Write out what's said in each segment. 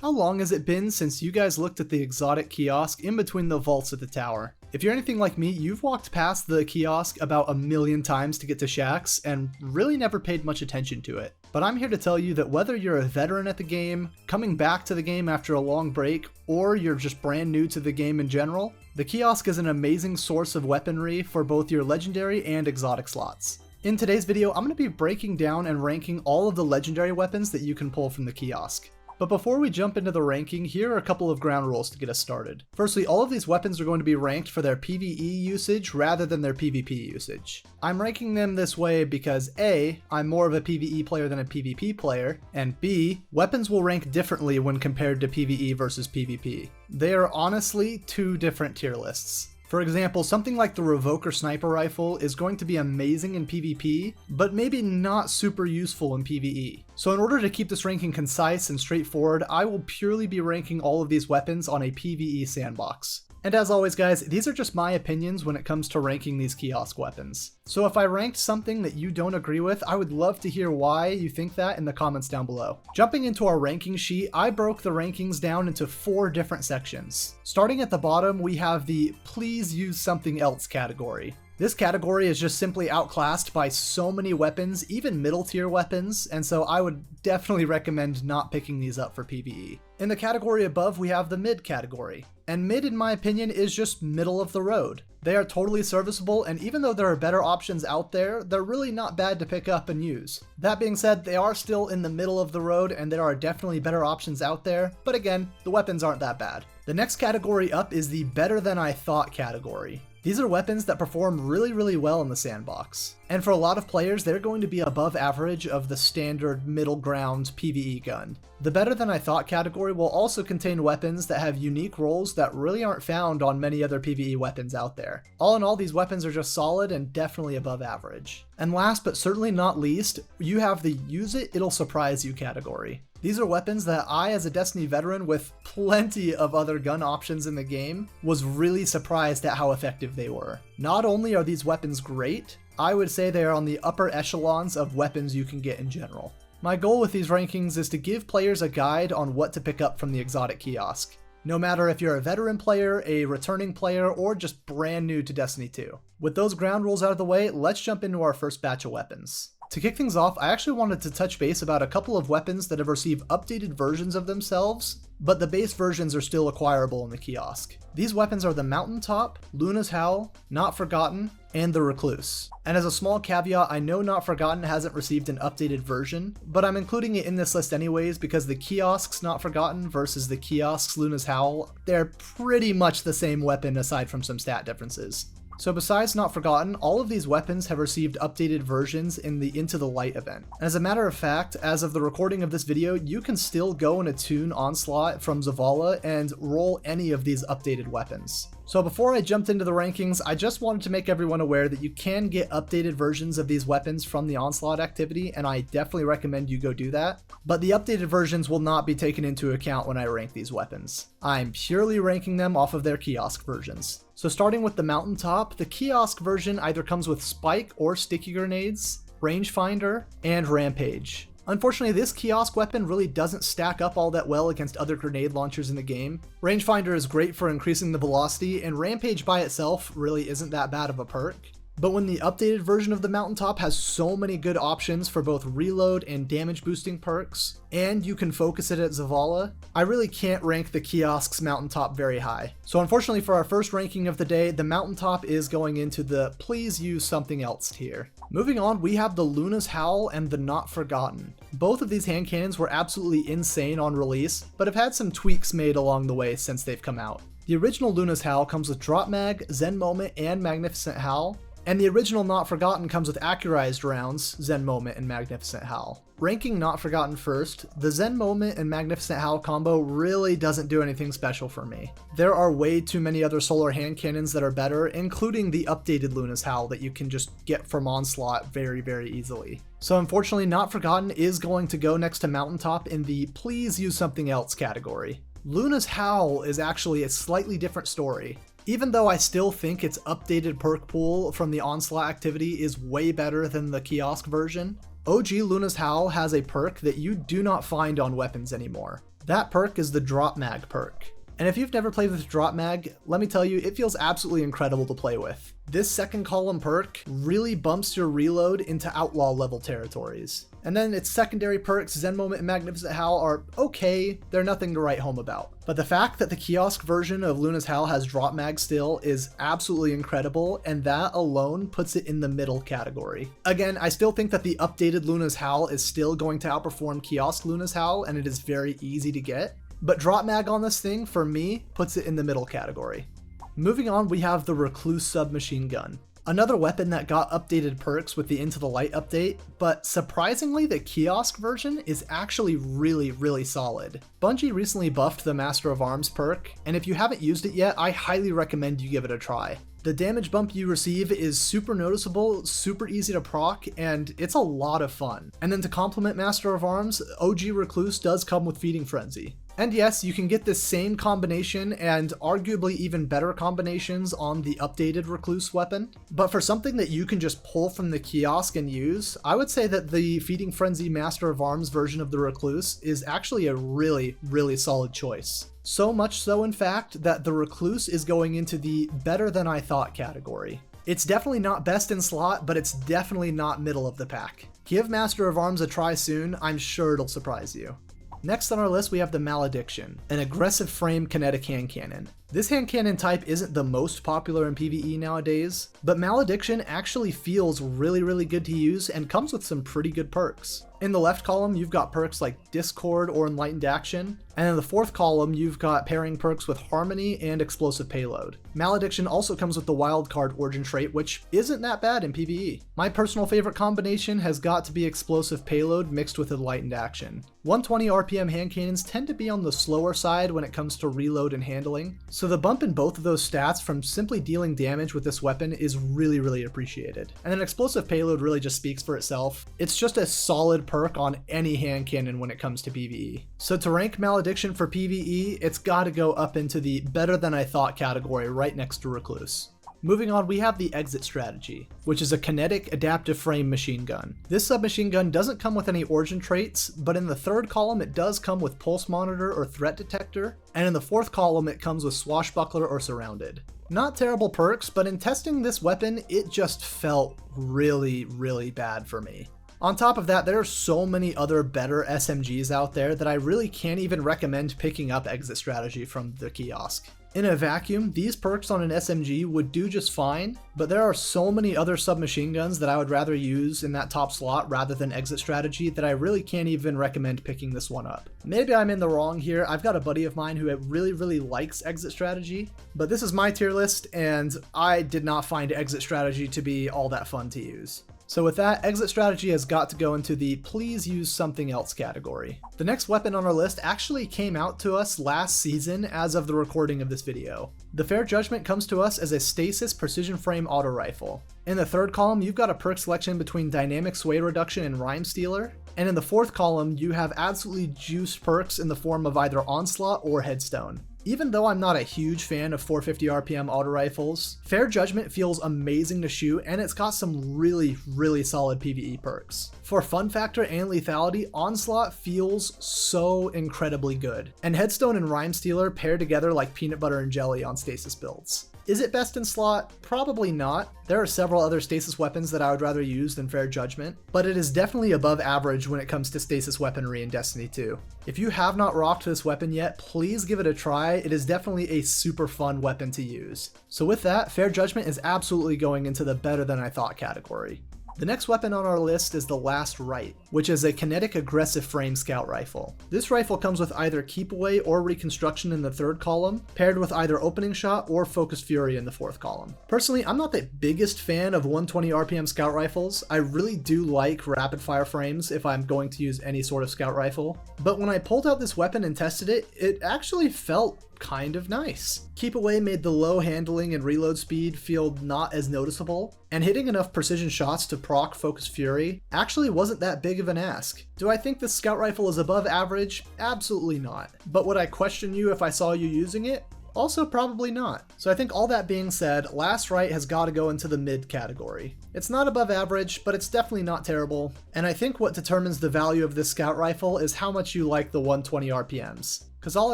How long has it been since you guys looked at the Exotic Kiosk in between the vaults of the tower? If you're anything like me, you've walked past the kiosk about a million times to get to Shaxx and really never paid much attention to it. But I'm here to tell you that whether you're a veteran at the game, coming back to the game after a long break, or you're just brand new to the game in general, the kiosk is an amazing source of weaponry for both your legendary and exotic slots. In today's video, I'm going to be breaking down and ranking all of the legendary weapons that you can pull from the kiosk. But before we jump into the ranking, here are a couple of ground rules to get us started. Firstly, all of these weapons are going to be ranked for their PvE usage rather than their PvP usage. I'm ranking them this way because A, I'm more of a PvE player than a PvP player, and B, weapons will rank differently when compared to PvE versus PvP. They are honestly two different tier lists. For example, something like the Revoker sniper rifle is going to be amazing in PvP, but maybe not super useful in PvE. So in order to keep this ranking concise and straightforward, I will purely be ranking all of these weapons on a PvE sandbox. And as always guys, these are just my opinions when it comes to ranking these kiosk weapons. So if I ranked something that you don't agree with, I would love to hear why you think that in the comments down below. Jumping into our ranking sheet, I broke the rankings down into 4 different sections. Starting at the bottom, we have the please use something else category. This category is just simply outclassed by so many weapons, even middle tier weapons, and so I would definitely recommend not picking these up for PvE. In the category above, we have the mid category. And mid, in my opinion, is just middle of the road. They are totally serviceable, and even though there are better options out there, they're really not bad to pick up and use. That being said, they are still in the middle of the road, and there are definitely better options out there, but again, the weapons aren't that bad. The next category up is the better than I thought category. These are weapons that perform really well in the sandbox. And for a lot of players, they're going to be above average of the standard middle ground PvE gun. The better than I thought category will also contain weapons that have unique roles that really aren't found on many other PvE weapons out there. All in all, these weapons are just solid and definitely above average. And last but certainly not least, you have the use it, it'll surprise you category. These are weapons that I, as a Destiny veteran with plenty of other gun options in the game, was really surprised at how effective they were. Not only are these weapons great, I would say they are on the upper echelons of weapons you can get in general. My goal with these rankings is to give players a guide on what to pick up from the Exotic Kiosk, no matter if you're a veteran player, a returning player, or just brand new to Destiny 2. With those ground rules out of the way, let's jump into our first batch of weapons. To kick things off, I actually wanted to touch base about a couple of weapons that have received updated versions of themselves, but the base versions are still acquirable in the kiosk. These weapons are the Mountaintop, Luna's Howl, Not Forgotten, and the Recluse. And as a small caveat, I know Not Forgotten hasn't received an updated version, but I'm including it in this list anyways because the kiosk's Not Forgotten versus the kiosk's Luna's Howl, they're pretty much the same weapon aside from some stat differences. So besides Not Forgotten, all of these weapons have received updated versions in the Into the Light event. As a matter of fact, as of the recording of this video, you can still go and attune Onslaught from Zavala and roll any of these updated weapons. So before I jumped into the rankings, I just wanted to make everyone aware that you can get updated versions of these weapons from the Onslaught activity, and I definitely recommend you go do that. But the updated versions will not be taken into account when I rank these weapons. I'm purely ranking them off of their kiosk versions. So starting with the Mountaintop, the kiosk version either comes with spike or sticky grenades, rangefinder, and rampage. Unfortunately, this kiosk weapon really doesn't stack up all that well against other grenade launchers in the game. Rangefinder is great for increasing the velocity, and Rampage by itself really isn't that bad of a perk. But when the updated version of the Mountaintop has so many good options for both reload and damage boosting perks, and you can focus it at Zavala, I really can't rank the kiosk's Mountaintop very high. So unfortunately for our first ranking of the day, the Mountaintop is going into the please use something else tier. Moving on, we have the Luna's Howl and the Not Forgotten. Both of these hand cannons were absolutely insane on release, but have had some tweaks made along the way since they've come out. The original Luna's Howl comes with Drop Mag, Zen Moment, and Magnificent Howl, and the original Not Forgotten comes with accurized rounds, Zen Moment and Magnificent Howl. Ranking Not Forgotten first, the Zen Moment and Magnificent Howl combo really doesn't do anything special for me. There are way too many other solar hand cannons that are better, including the updated Luna's Howl that you can just get from Onslaught very easily. So unfortunately, Not Forgotten is going to go next to Mountaintop in the please use something else category. Luna's Howl is actually a slightly different story. Even though I still think its updated perk pool from the Onslaught activity is way better than the kiosk version, OG Luna's Howl has a perk that you do not find on weapons anymore. That perk is the Drop Mag perk. And if you've never played with Drop Mag, let me tell you, it feels absolutely incredible to play with. This second column perk really bumps your reload into outlaw level territories. And then its secondary perks, Zen Moment and Magnificent Howl, are okay, they're nothing to write home about. But the fact that the kiosk version of Luna's Howl has Drop Mag still is absolutely incredible, and that alone puts it in the middle category. Again, I still think that the updated Luna's Howl is still going to outperform kiosk Luna's Howl, and it is very easy to get. But Drop Mag on this thing, for me, puts it in the middle category. Moving on, we have the Recluse Submachine Gun. Another weapon that got updated perks with the Into the Light update, but surprisingly the kiosk version is actually really solid. Bungie recently buffed the Master of Arms perk, and if you haven't used it yet, I highly recommend you give it a try. The damage bump you receive is super noticeable, super easy to proc, and it's a lot of fun. And then to complement Master of Arms, OG Recluse does come with Feeding Frenzy. And yes, you can get this same combination and arguably even better combinations on the updated Recluse weapon. But for something that you can just pull from the kiosk and use, I would say that the Feeding Frenzy Master of Arms version of the Recluse is actually a really solid choice. So much so, in fact, that the Recluse is going into the better than I thought category. It's definitely not best in slot, but it's definitely not middle of the pack. Give Master of Arms a try soon, I'm sure it'll surprise you. Next on our list, we have the Malediction, an aggressive frame kinetic hand cannon. This hand cannon type isn't the most popular in PvE nowadays, but Malediction actually feels really good to use and comes with some pretty good perks. In the left column, you've got perks like Discord or Enlightened Action, and in the fourth column, you've got pairing perks with Harmony and Explosive Payload. Malediction also comes with the Wildcard Origin trait, which isn't that bad in PvE. My personal favorite combination has got to be Explosive Payload mixed with Enlightened Action. 120 RPM hand cannons tend to be on the slower side when it comes to reload and handling, so the bump in both of those stats from simply dealing damage with this weapon is really appreciated. And then Explosive Payload really just speaks for itself. It's just a solid perk on any hand cannon when it comes to PvE. So to rank Malediction for PvE, it's gotta go up into the better than I thought category right next to Recluse. Moving on, we have the Exit Strategy, which is a kinetic adaptive frame machine gun. This submachine gun doesn't come with any origin traits, but in the third column it does come with Pulse Monitor or Threat Detector, and in the fourth column it comes with Swashbuckler or Surrounded. Not terrible perks, but in testing this weapon, it just felt really bad for me. On top of that, there are so many other better SMGs out there that I really can't even recommend picking up Exit Strategy from the kiosk. In a vacuum, these perks on an SMG would do just fine, but there are so many other submachine guns that I would rather use in that top slot rather than Exit Strategy that I really can't even recommend picking this one up. Maybe I'm in the wrong here. I've got a buddy of mine who really likes Exit Strategy, but this is my tier list and I did not find Exit Strategy to be all that fun to use. So with that, Exit Strategy has got to go into the please use something else category. The next weapon on our list actually came out to us last season as of the recording of this video. The Fair Judgment comes to us as a Stasis Precision Frame Auto Rifle. In the third column, you've got a perk selection between Dynamic Sway Reduction and Rhyme Stealer, and in the fourth column, you have absolutely juiced perks in the form of either Onslaught or Headstone. Even though I'm not a huge fan of 450 RPM auto rifles, Fair Judgment feels amazing to shoot and it's got some really solid PvE perks. For fun factor and lethality, Onslaught feels so incredibly good, and Headstone and Rhyme Stealer pair together like peanut butter and jelly on stasis builds. Is it best in slot? Probably not. There are several other stasis weapons that I would rather use than Fair Judgment, but it is definitely above average when it comes to stasis weaponry in Destiny 2. If you have not rocked this weapon yet, please give it a try. It is definitely a super fun weapon to use. So with that, Fair Judgment is absolutely going into the better than I thought category. The next weapon on our list is the last Rite, which is a kinetic aggressive frame scout rifle. This rifle comes with either Keep Away or Reconstruction in the third column, paired with either Opening Shot or Focused Fury in the fourth column. Personally, I'm not the biggest fan of 120 RPM scout rifles. I really do like rapid fire frames if I'm going to use any sort of scout rifle, but when I pulled out this weapon and tested it, it actually felt kind of nice. Keep Away made the low handling and reload speed feel not as noticeable, and hitting enough precision shots to proc Focus Fury actually wasn't that big of an ask. Do I think this scout rifle is above average? Absolutely not. But would I question you if I saw you using it? Also probably not. So I think all that being said, Last Rite has got to go into the mid category. It's not above average, but it's definitely not terrible, and I think what determines the value of this scout rifle is how much you like the 120 RPMs. Cause I'll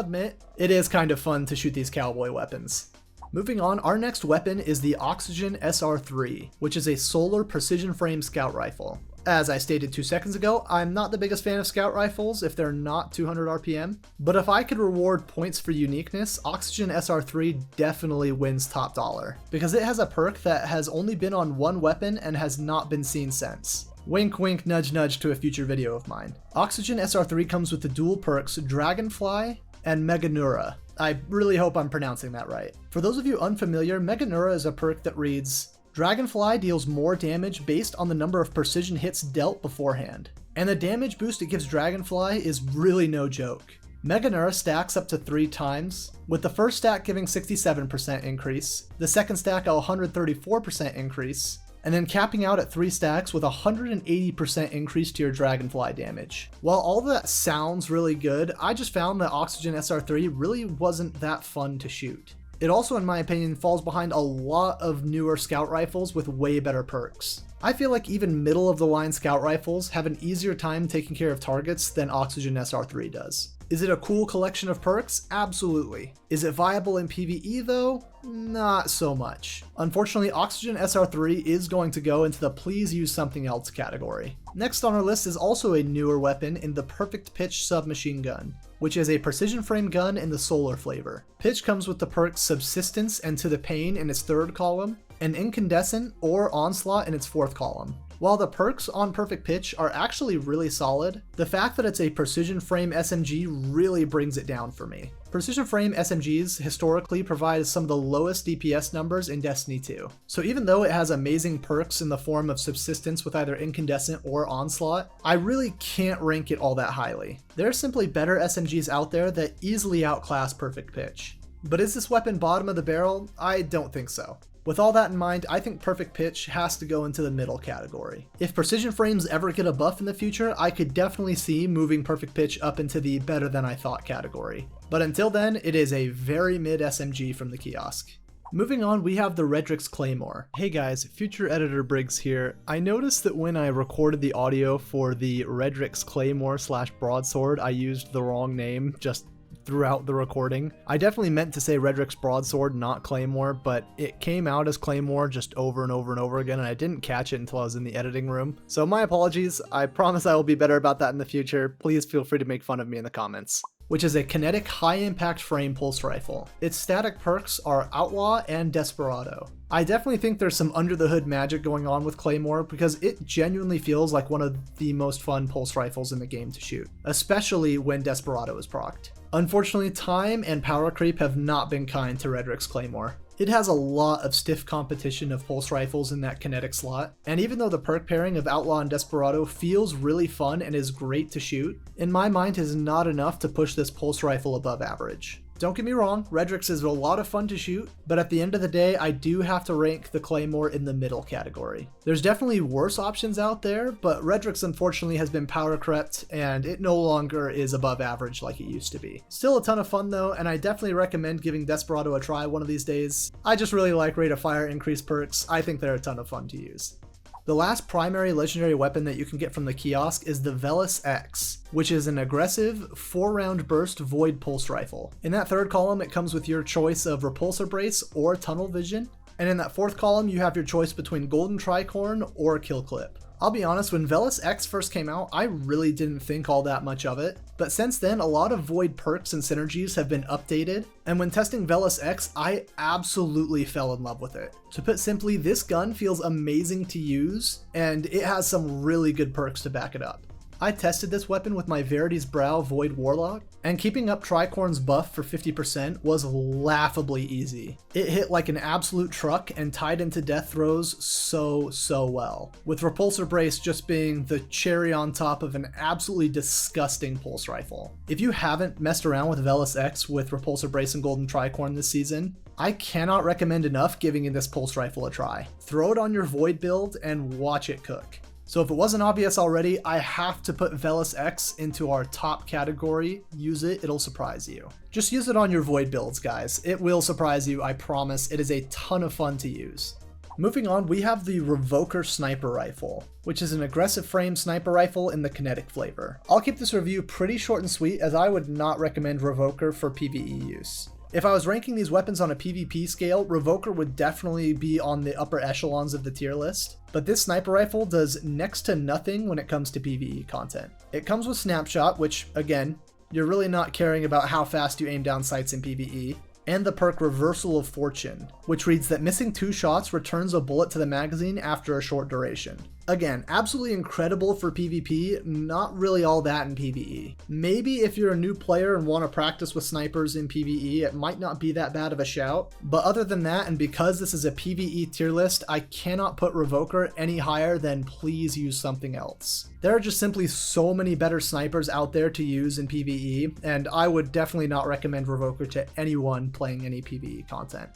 admit, it is kind of fun to shoot these cowboy weapons. Moving on, our next weapon is the Oxygen SR3, which is a solar precision frame scout rifle. As I stated 2 seconds ago, I'm not the biggest fan of scout rifles if they're not 200 RPM, but if I could reward points for uniqueness, Oxygen SR3 definitely wins top dollar, because it has a perk that has only been on one weapon and has not been seen since. Wink wink nudge nudge to a future video of mine. Oxygen SR3 comes with the dual perks Dragonfly and Meganura. I really hope I'm pronouncing that right. For those of you unfamiliar, Meganura is a perk that reads, Dragonfly deals more damage based on the number of precision hits dealt beforehand, and the damage boost it gives Dragonfly is really no joke. Meganura stacks up to 3 times, with the first stack giving 67% increase, the second stack a 134% increase, and then capping out at 3 stacks with a 180% increase to your Dragonfly damage. While all that sounds really good, I just found that Oxygen SR3 really wasn't that fun to shoot. It also, in my opinion, falls behind a lot of newer scout rifles with way better perks. I feel like even middle of the line scout rifles have an easier time taking care of targets than Oxygen SR3 does. Is it a cool collection of perks? Absolutely. Is it viable in PvE though? Not so much. Unfortunately, Oxygen SR3 is going to go into the please use something else category. Next on our list is also a newer weapon in the Perfect Pitch submachine gun, which is a precision frame gun in the solar flavor. Pitch comes with the perks Subsistence and To the Pain in its 3rd column, and Incandescent or Onslaught in its 4th column. While the perks on Perfect Pitch are actually really solid, the fact that it's a precision frame SMG really brings it down for me. Precision frame SMGs historically provide some of the lowest DPS numbers in Destiny 2. So even though it has amazing perks in the form of Subsistence with either Incandescent or Onslaught, I really can't rank it all that highly. There are simply better SMGs out there that easily outclass Perfect Pitch. But is this weapon bottom of the barrel? I don't think so. With all that in mind, I think Perfect Pitch has to go into the middle category. If precision frames ever get a buff in the future, I could definitely see moving Perfect Pitch up into the better than I thought category. But until then, it is a very mid SMG from the kiosk. Moving on, we have the Redrix Claymore. Hey guys, future editor Briggs here. I noticed that when I recorded the audio for the Redrix Claymore / Broadsword, I used the wrong name just throughout the recording. I definitely meant to say Redrix Broadsword, not Claymore, but it came out as Claymore just over and over and over again, and I didn't catch it until I was in the editing room. So my apologies. I promise I will be better about that in the future. Please feel free to make fun of me in the comments. Which is a kinetic high-impact frame pulse rifle. Its static perks are Outlaw and Desperado. I definitely think there's some under-the-hood magic going on with Claymore because it genuinely feels like one of the most fun pulse rifles in the game to shoot, especially when Desperado is procced. Unfortunately, time and power creep have not been kind to Redrix Claymore. It has a lot of stiff competition of pulse rifles in that kinetic slot, and even though the perk pairing of Outlaw and Desperado feels really fun and is great to shoot, in my mind is not enough to push this pulse rifle above average. Don't get me wrong, Redrix is a lot of fun to shoot, but at the end of the day, I do have to rank the Claymore in the middle category. There's definitely worse options out there, but Redrix unfortunately has been power crept, and it no longer is above average like it used to be. Still a ton of fun though, and I definitely recommend giving Desperado a try one of these days. I just really like rate of fire increase perks. I think they're a ton of fun to use. The last primary legendary weapon that you can get from the kiosk is the Veles X, which is an aggressive 4-round burst void pulse rifle. In that 3rd column, it comes with your choice of repulsor brace or tunnel vision, and in that 4th column, you have your choice between golden tricorn or kill clip. I'll be honest, when Veles X first came out, I really didn't think all that much of it, but since then, a lot of void perks and synergies have been updated, and when testing Veles X, I absolutely fell in love with it. To put simply, this gun feels amazing to use, and it has some really good perks to back it up. I tested this weapon with my Verity's Brow Void Warlock, and keeping up Tricorn's buff for 50% was laughably easy. It hit like an absolute truck and tied into death throws so well, with Repulsor Brace just being the cherry on top of an absolutely disgusting pulse rifle. If you haven't messed around with Veles X with Repulsor Brace and Golden Tricorn this season, I cannot recommend enough giving this pulse rifle a try. Throw it on your Void build and watch it cook. So if it wasn't obvious already, I have to put Veles X into our top category. Use it, it'll surprise you. Just use it on your Void builds, guys. It will surprise you, I promise. It is a ton of fun to use. Moving on, we have the Revoker Sniper Rifle, which is an aggressive frame sniper rifle in the kinetic flavor. I'll keep this review pretty short and sweet, as I would not recommend Revoker for PvE use. If I was ranking these weapons on a PvP scale, Revoker would definitely be on the upper echelons of the tier list, but this sniper rifle does next to nothing when it comes to PvE content. It comes with Snapshot, which, again, you're really not caring about how fast you aim down sights in PvE, and the perk Reversal of Fortune, which reads that missing 2 shots returns a bullet to the magazine after a short duration. Again, absolutely incredible for PvP, not really all that in PvE. Maybe if you're a new player and want to practice with snipers in PvE, it might not be that bad of a shout, but other than that, and because this is a PvE tier list, I cannot put Revoker any higher than please use something else. There are just simply so many better snipers out there to use in PvE, and I would definitely not recommend Revoker to anyone playing any PvE content.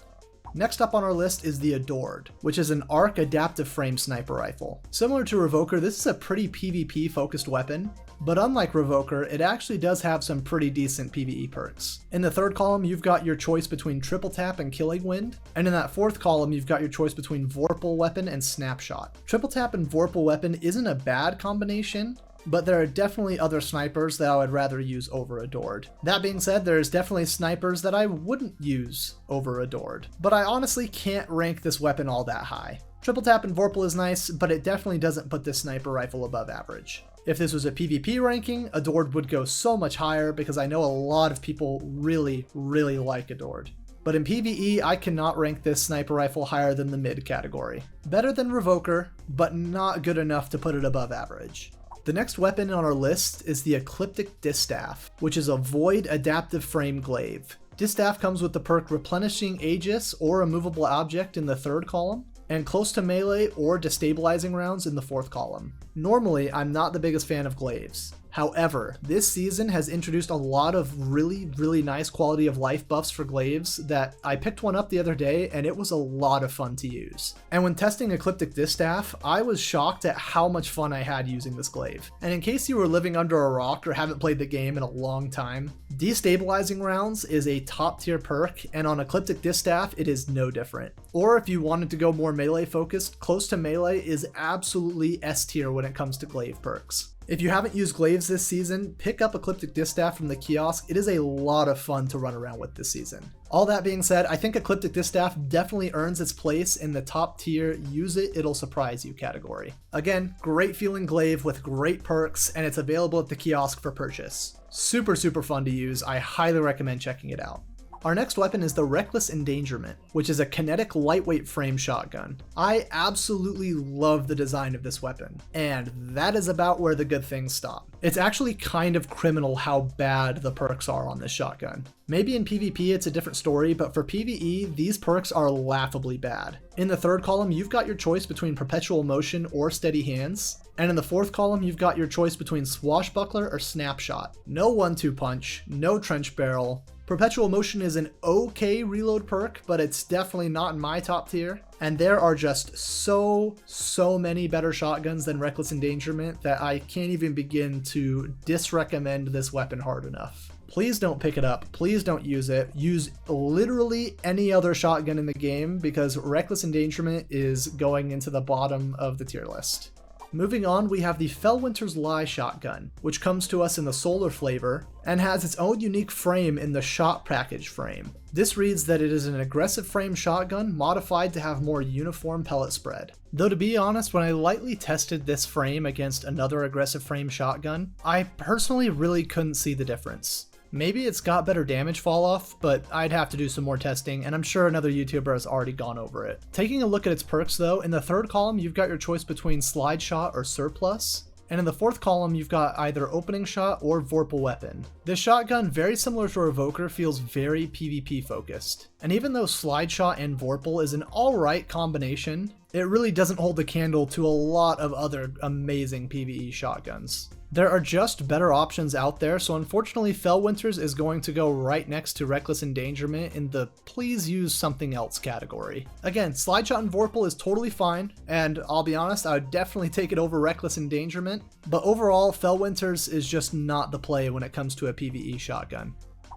Next up on our list is the Adored, which is an arc adaptive frame sniper rifle. Similar to Revoker, this is a pretty PvP focused weapon, but unlike Revoker, it actually does have some pretty decent PvE perks. In the third column, you've got your choice between Triple Tap and Killing Wind, and in that fourth column, you've got your choice between Vorpal Weapon and Snapshot. Triple Tap and Vorpal Weapon isn't a bad combination, but there are definitely other snipers that I would rather use over Adored. That being said, there's definitely snipers that I wouldn't use over Adored, but I honestly can't rank this weapon all that high. Triple Tap and Vorpal is nice, but it definitely doesn't put this sniper rifle above average. If this was a PvP ranking, Adored would go so much higher because I know a lot of people really like Adored. But in PvE, I cannot rank this sniper rifle higher than the mid category. Better than Revoker, but not good enough to put it above average. The next weapon on our list is the Ecliptic Distaff, which is a void adaptive frame glaive. Distaff comes with the perk Replenishing Aegis or a movable object in the third column, and close to melee or destabilizing rounds in the fourth column. Normally, I'm not the biggest fan of glaives. However, this season has introduced a lot of really nice quality of life buffs for glaives that I picked one up the other day and it was a lot of fun to use. And when testing Ecliptic Distaff, I was shocked at how much fun I had using this glaive. And in case you were living under a rock or haven't played the game in a long time, destabilizing rounds is a top tier perk, and on Ecliptic Distaff it is no different. Or if you wanted to go more melee focused, close to melee is absolutely S tier when it comes to glaive perks. If you haven't used glaives this season, pick up Ecliptic Distaff from the kiosk. It is a lot of fun to run around with this season. All that being said, I think Ecliptic Distaff definitely earns its place in the top tier use it, it'll surprise you category. Again, great feeling glaive with great perks, and it's available at the kiosk for purchase. Super fun to use. I highly recommend checking it out. Our next weapon is the Reckless Endangerment, which is a kinetic lightweight frame shotgun. I absolutely love the design of this weapon, and that is about where the good things stop. It's actually kind of criminal how bad the perks are on this shotgun. Maybe in PvP it's a different story, but for PvE, these perks are laughably bad. In the third column, you've got your choice between Perpetual Motion or Steady Hands, and in the fourth column, you've got your choice between Swashbuckler or Snapshot. No 1-2 punch, no Trench Barrel. Perpetual Motion is an okay reload perk, but it's definitely not in my top tier. And there are just so many better shotguns than Reckless Endangerment that I can't even begin to disrecommend this weapon hard enough. Please don't pick it up. Please don't use it. Use literally any other shotgun in the game because Reckless Endangerment is going into the bottom of the tier list. Moving on, we have the Felwinter's Lie shotgun, which comes to us in the solar flavor and has its own unique frame in the shot package frame. This reads that it is an aggressive frame shotgun modified to have more uniform pellet spread. Though to be honest, when I lightly tested this frame against another aggressive frame shotgun, I personally really couldn't see the difference. Maybe it's got better damage fall off, but I'd have to do some more testing, and I'm sure another YouTuber has already gone over it. Taking a look at its perks though, in the third column you've got your choice between Slide Shot or Surplus, and in the fourth column you've got either Opening Shot or Vorpal Weapon. This shotgun, very similar to Revoker, feels very PvP focused. And even though Slide Shot and Vorpal is an alright combination, it really doesn't hold a candle to a lot of other amazing PvE shotguns. There are just better options out there, so unfortunately Felwinter's is going to go right next to Reckless Endangerment in the please use something else category. Again, Slideshot and Vorpal is totally fine, and I'll be honest, I would definitely take it over Reckless Endangerment, but overall Felwinter's is just not the play when it comes to a PvE shotgun.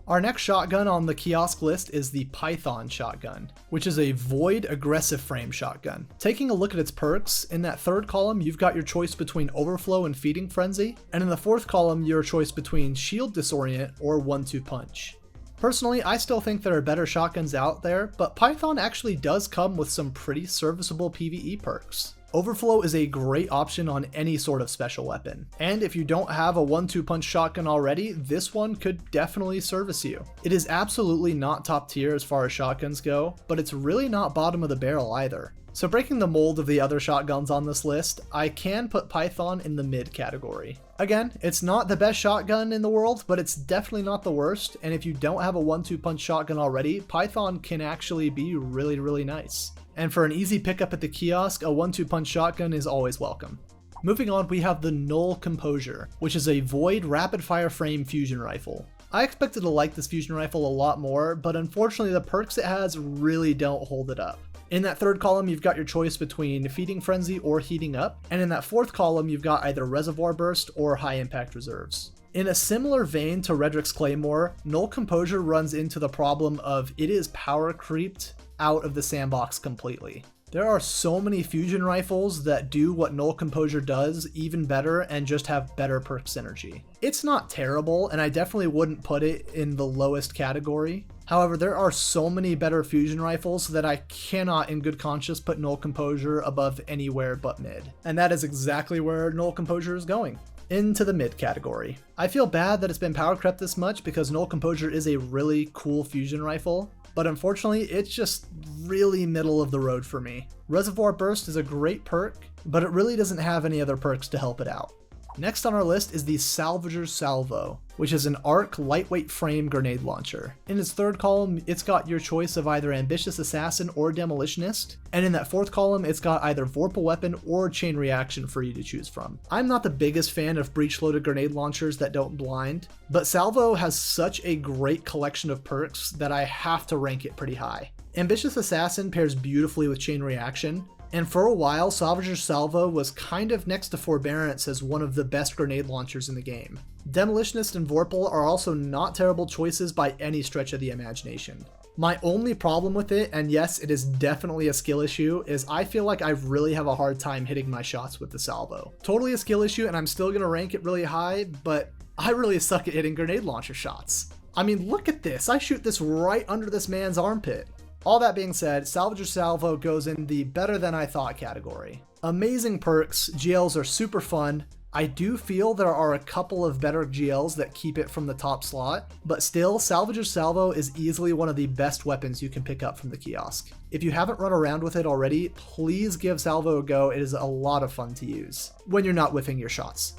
Our next shotgun on the kiosk list is the Python shotgun, which is a void aggressive frame shotgun. Taking a look at its perks, in that third column you've got your choice between Overflow and Feeding Frenzy, and in the fourth column your choice between Shield Disorient or 1-2 Punch. Personally, I still think there are better shotguns out there, but Python actually does come with some pretty serviceable PvE perks. Overflow is a great option on any sort of special weapon, and if you don't have a 1-2 punch shotgun already, this one could definitely service you. It is absolutely not top tier as far as shotguns go, but it's really not bottom of the barrel either. So breaking the mold of the other shotguns on this list, I can put Python in the mid category. Again, it's not the best shotgun in the world, but it's definitely not the worst, and if you don't have a 1-2 punch shotgun already, Python can actually be really nice. And for an easy pickup at the kiosk, a 1-2 punch shotgun is always welcome. Moving on, we have the Null Composure, which is a void rapid fire frame fusion rifle. I expected to like this fusion rifle a lot more, but unfortunately the perks it has really don't hold it up. In that third column, you've got your choice between Feeding Frenzy or Heating Up, and in that fourth column, you've got either Reservoir Burst or High Impact Reserves. In a similar vein to Redrix Claymore, Null Composure runs into the problem of it is power creeped out of the sandbox completely. There are so many fusion rifles that do what Null Composure does even better and just have better perk synergy. It's not terrible, and I definitely wouldn't put it in the lowest category. However, there are so many better fusion rifles that I cannot in good conscience put Null Composure above anywhere but mid. And that is exactly where Null Composure is going. Into the mid category. I feel bad that it's been power crept this much because Null Composure is a really cool fusion rifle, but unfortunately it's just really middle of the road for me. Reservoir Burst is a great perk, but it really doesn't have any other perks to help it out. Next on our list is the Salvager Salvo, which is an arc lightweight frame grenade launcher. In its third column, it's got your choice of either Ambitious Assassin or Demolitionist, and in that fourth column, it's got either Vorpal Weapon or Chain Reaction for you to choose from. I'm not the biggest fan of breech-loaded grenade launchers that don't blind, but Salvo has such a great collection of perks that I have to rank it pretty high. Ambitious Assassin pairs beautifully with Chain Reaction, and for a while, Salvager Salvo was kind of next to Forbearance as one of the best grenade launchers in the game. Demolitionist and Vorpal are also not terrible choices by any stretch of the imagination. My only problem with it, and yes, it is definitely a skill issue, is I feel like I really have a hard time hitting my shots with the Salvo. Totally a skill issue, and I'm still going to rank it really high, but I really suck at hitting grenade launcher shots. I mean, look at this. I shoot this right under this man's armpit. All that being said, Salvager Salvo goes in the better than I thought category. Amazing perks, GLs are super fun. I do feel there are a couple of better GLs that keep it from the top slot, but still, Salvager Salvo is easily one of the best weapons you can pick up from the kiosk. If you haven't run around with it already, please give Salvo a go. It is a lot of fun to use when you're not whiffing your shots.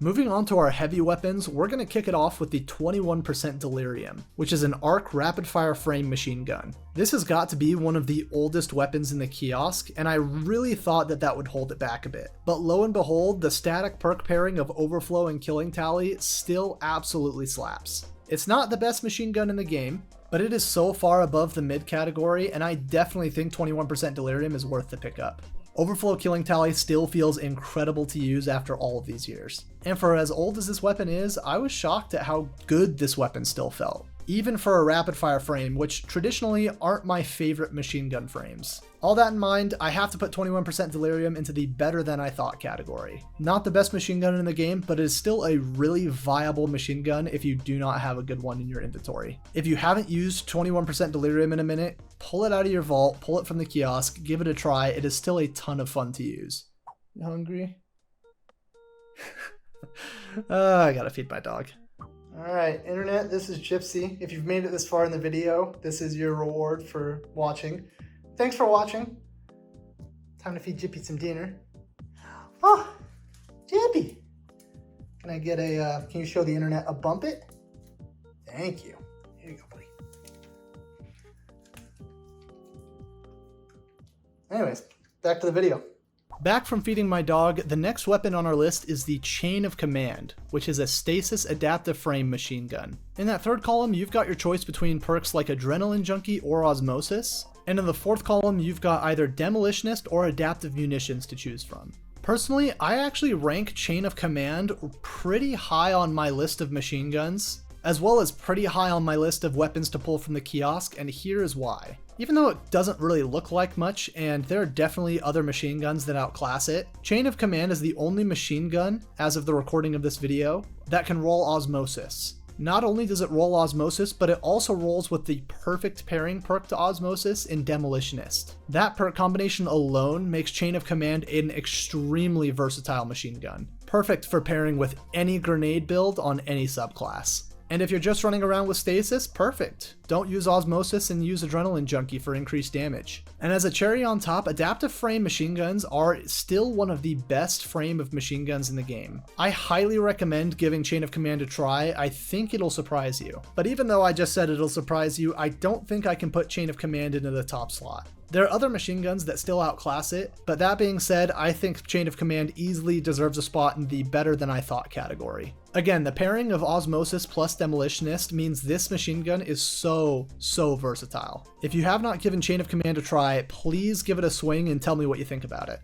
Moving on to our heavy weapons, we're going to kick it off with the 21% Delirium, which is an arc rapid-fire frame machine gun. This has got to be one of the oldest weapons in the kiosk, and I really thought that would hold it back a bit. But lo and behold, the static perk pairing of Overflow and Killing Tally still absolutely slaps. It's not the best machine gun in the game, but it is so far above the mid category, and I definitely think 21% Delirium is worth the pickup. Overflow Killing Tally still feels incredible to use after all of these years. And for as old as this weapon is, I was shocked at how good this weapon still felt, even for a rapid fire frame, which traditionally aren't my favorite machine gun frames. All that in mind, I have to put 21% Delirium into the better than I thought category. Not the best machine gun in the game, but it is still a really viable machine gun if you do not have a good one in your inventory. If you haven't used 21% Delirium in a minute, pull it out of your vault, pull it from the kiosk, give it a try. It is still a ton of fun to use. You hungry? I gotta feed my dog. Alright, internet, this is Gypsy. If you've made it this far in the video, this is your reward for watching. Thanks for watching. Time to feed Jippy some dinner. Oh, Jippy! Can I get a, can you show the internet a bump it? Thank you. Here you go, buddy. Anyways, back to the video. Back from feeding my dog, the next weapon on our list is the Chain of Command, which is a stasis adaptive frame machine gun. In that third column, you've got your choice between perks like Adrenaline Junkie or Osmosis, and in the fourth column, you've got either Demolitionist or Adaptive Munitions to choose from. Personally, I actually rank Chain of Command pretty high on my list of machine guns, as well as pretty high on my list of weapons to pull from the kiosk, and here is why. Even though it doesn't really look like much, and there are definitely other machine guns that outclass it, Chain of Command is the only machine gun, as of the recording of this video, that can roll Osmosis. Not only does it roll Osmosis, but it also rolls with the perfect pairing perk to Osmosis in Demolitionist. That perk combination alone makes Chain of Command an extremely versatile machine gun, perfect for pairing with any grenade build on any subclass. And if you're just running around with Stasis, perfect. Don't use Osmosis and use Adrenaline Junkie for increased damage. And as a cherry on top, adaptive frame machine guns are still one of the best frame of machine guns in the game. I highly recommend giving Chain of Command a try. I think it'll surprise you. But even though I just said it'll surprise you, I don't think I can put Chain of Command into the top slot. There are other machine guns that still outclass it, but that being said, I think Chain of Command easily deserves a spot in the better than I thought category. Again, the pairing of Osmosis plus Demolitionist means this machine gun is so versatile. If you have not given Chain of Command a try, please give it a swing and tell me what you think about it.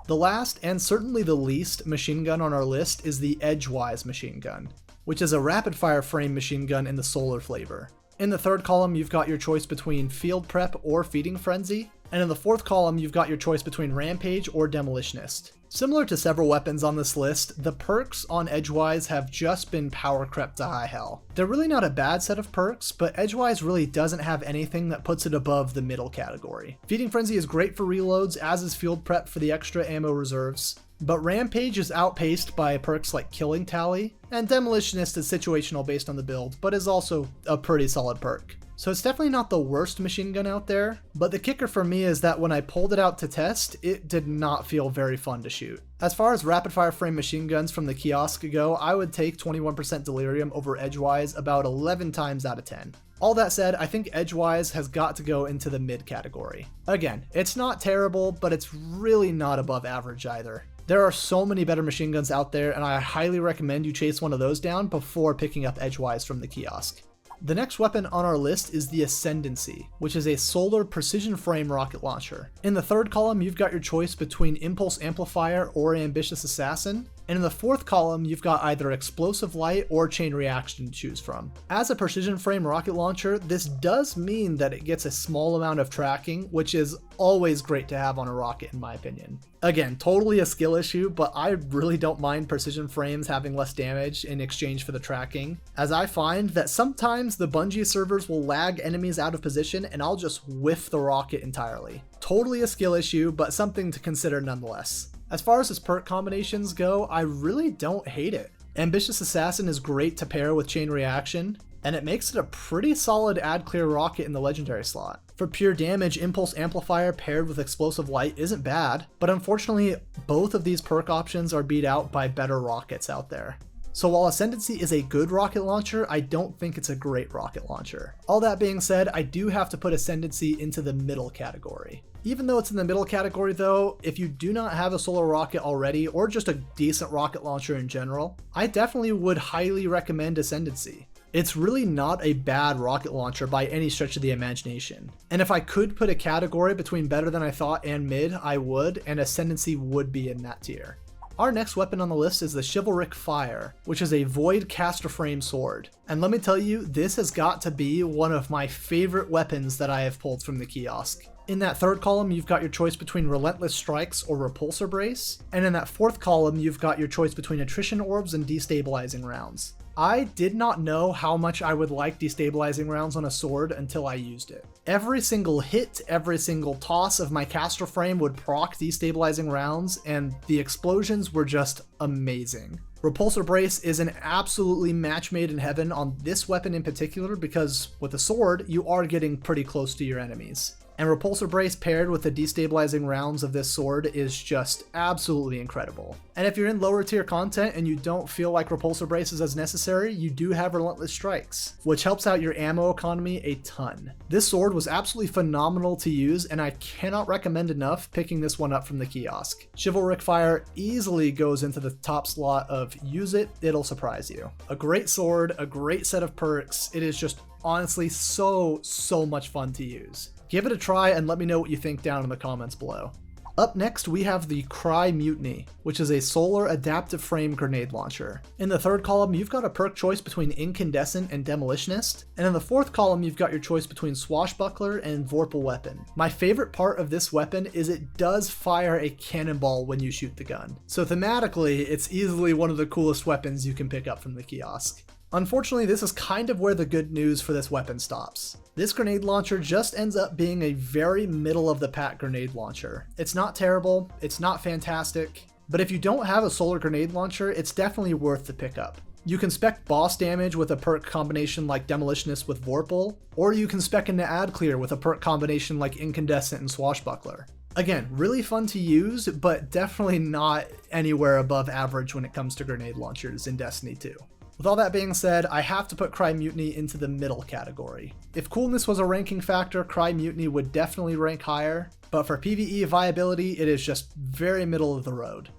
The last, and certainly the least, machine gun on our list is the Edgewise machine gun, which is a rapid-fire frame machine gun in the solar flavor. In the third column, you've got your choice between Field Prep or Feeding Frenzy, and in the fourth column, you've got your choice between Rampage or Demolitionist. Similar to several weapons on this list, the perks on Edgewise have just been power crept to high hell. They're really not a bad set of perks, but Edgewise really doesn't have anything that puts it above the middle category. Feeding Frenzy is great for reloads, as is Field Prep for the extra ammo reserves, but Rampage is outpaced by perks like Killing Tally, and Demolitionist is situational based on the build, but is also a pretty solid perk. So it's definitely not the worst machine gun out there, but the kicker for me is that when I pulled it out to test, it did not feel very fun to shoot. As far as rapid fire frame machine guns from the kiosk go, I would take 21% Delirium over Edgewise about 11 times out of 10. All that said, I think Edgewise has got to go into the mid category. Again, it's not terrible, but it's really not above average either. There are so many better machine guns out there, and I highly recommend you chase one of those down before picking up Edgewise from the kiosk. The next weapon on our list is the Ascendancy, which is a solar precision frame rocket launcher. In the third column, you've got your choice between Impulse Amplifier or Ambitious Assassin, and in the fourth column, you've got either Explosive Light or Chain Reaction to choose from. As a precision frame rocket launcher, this does mean that it gets a small amount of tracking, which is always great to have on a rocket in my opinion. Again, totally a skill issue, but I really don't mind precision frames having less damage in exchange for the tracking, as I find that sometimes the Bungie servers will lag enemies out of position and I'll just whiff the rocket entirely. Totally a skill issue, but something to consider nonetheless. As far as its perk combinations go, I really don't hate it. Ambitious Assassin is great to pair with Chain Reaction, and it makes it a pretty solid add clear rocket in the legendary slot. For pure damage, Impulse Amplifier paired with Explosive Light isn't bad, but unfortunately both of these perk options are beat out by better rockets out there. So while Ascendancy is a good rocket launcher, I don't think it's a great rocket launcher. All that being said, I do have to put Ascendancy into the middle category. Even though it's in the middle category though, if you do not have a solar rocket already, or just a decent rocket launcher in general, I definitely would highly recommend Ascendancy. It's really not a bad rocket launcher by any stretch of the imagination. And if I could put a category between better than I thought and mid, I would, and Ascendancy would be in that tier. Our next weapon on the list is the Chivalric Fire, which is a void caster frame sword. And let me tell you, this has got to be one of my favorite weapons that I have pulled from the kiosk. In that third column, you've got your choice between Relentless Strikes or Repulsor Brace, and in that fourth column, you've got your choice between Attrition Orbs and Destabilizing Rounds. I did not know how much I would like Destabilizing Rounds on a sword until I used it. Every single hit, every single toss of my caster frame would proc Destabilizing Rounds, and the explosions were just amazing. Repulsor Brace is an absolutely match made in heaven on this weapon in particular because with a sword, you are getting pretty close to your enemies. And Repulsor Brace paired with the destabilizing rounds of this sword is just absolutely incredible. And if you're in lower tier content and you don't feel like Repulsor Brace is as necessary, you do have Relentless Strikes, which helps out your ammo economy a ton. This sword was absolutely phenomenal to use, and I cannot recommend enough picking this one up from the kiosk. Chivalric Fire easily goes into the top slot of use it, it'll surprise you. A great sword, a great set of perks, it is just honestly so much fun to use. Give it a try and let me know what you think down in the comments below. Up next, we have the Cry Mutiny, which is a solar adaptive frame grenade launcher. In the third column, you've got a perk choice between Incandescent and Demolitionist, and in the fourth column, you've got your choice between Swashbuckler and Vorpal Weapon. My favorite part of this weapon is it does fire a cannonball when you shoot the gun. So thematically, it's easily one of the coolest weapons you can pick up from the kiosk. Unfortunately, this is kind of where the good news for this weapon stops. This grenade launcher just ends up being a very middle of the pack grenade launcher. It's not terrible, it's not fantastic, but if you don't have a solar grenade launcher, it's definitely worth the pickup. You can spec boss damage with a perk combination like Demolitionist with Vorpal, or you can spec into ad clear with a perk combination like Incandescent and Swashbuckler. Again, really fun to use, but definitely not anywhere above average when it comes to grenade launchers in Destiny 2. With all that being said, I have to put Cry Mutiny into the middle category. If coolness was a ranking factor, Cry Mutiny would definitely rank higher, but for PvE viability, it is just very middle of the road.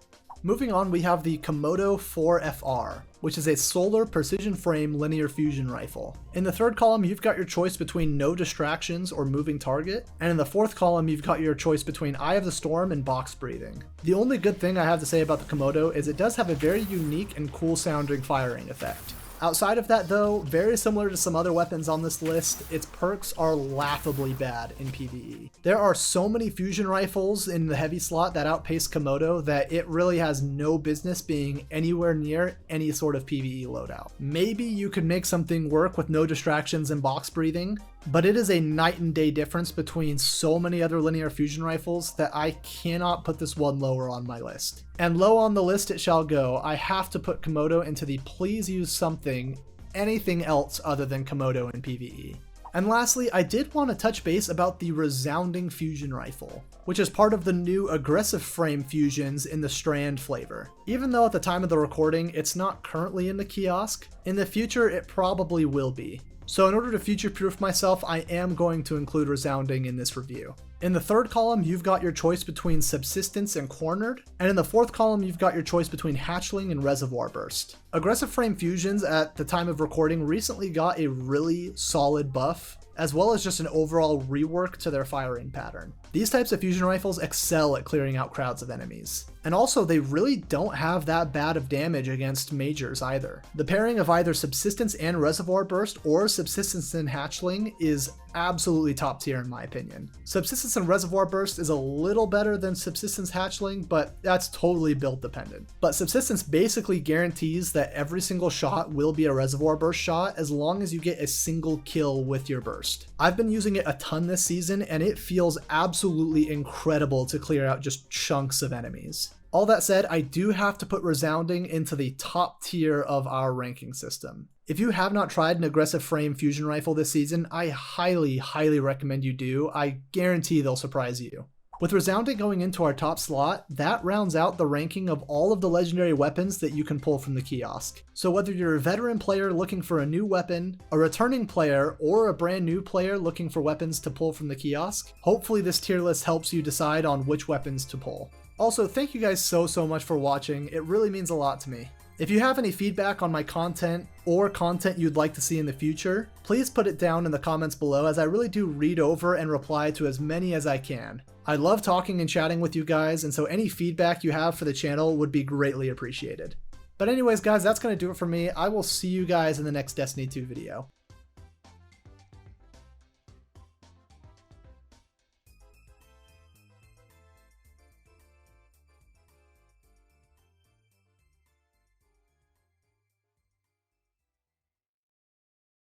Moving on, we have the Komodo 4FR, which is a solar precision frame linear fusion rifle. In the third column, you've got your choice between no distractions or moving target, and in the fourth column, you've got your choice between Eye of the Storm and box breathing. The only good thing I have to say about the Komodo is it does have a very unique and cool sounding firing effect. Outside of that though, very similar to some other weapons on this list, its perks are laughably bad in PvE. There are so many fusion rifles in the heavy slot that outpace Komodo that it really has no business being anywhere near any sort of PvE loadout. Maybe you could make something work with no distractions and box breathing, but it is a night and day difference between so many other linear fusion rifles that I cannot put this one lower on my list. And low on the list it shall go. I have to put Komodo into the please use something, anything else other than Komodo in PvE. And lastly, I did want to touch base about the Resounding fusion rifle, which is part of the new aggressive frame fusions in the Strand flavor. Even though at the time of the recording it's not currently in the kiosk, in the future it probably will be. So in order to future-proof myself, I am going to include Resounding in this review. In the third column, you've got your choice between Subsistence and Cornered, and in the fourth column, you've got your choice between Hatchling and Reservoir Burst. Aggressive Frame Fusions at the time of recording recently got a really solid buff, as well as just an overall rework to their firing pattern. These types of fusion rifles excel at clearing out crowds of enemies. And also, they really don't have that bad of damage against majors either. The pairing of either Subsistence and Reservoir Burst or Subsistence and Hatchling is absolutely top tier in my opinion. Subsistence and Reservoir Burst is a little better than Subsistence Hatchling, but that's totally build dependent. But Subsistence basically guarantees that every single shot will be a Reservoir Burst shot as long as you get a single kill with your burst. I've been using it a ton this season and it feels absolutely incredible to clear out just chunks of enemies. All that said, I do have to put Resounding into the top tier of our ranking system. If you have not tried an aggressive frame fusion rifle this season, I highly recommend you do. I guarantee they'll surprise you. With Resounding going into our top slot, that rounds out the ranking of all of the legendary weapons that you can pull from the kiosk. So whether you're a veteran player looking for a new weapon, a returning player, or a brand new player looking for weapons to pull from the kiosk, hopefully this tier list helps you decide on which weapons to pull. Also, thank you guys so much for watching. It really means a lot to me. If you have any feedback on my content or content you'd like to see in the future, please put it down in the comments below as I really do read over and reply to as many as I can. I love talking and chatting with you guys, and so any feedback you have for the channel would be greatly appreciated. But anyways guys, that's going to do it for me. I will see you guys in the next Destiny 2 video.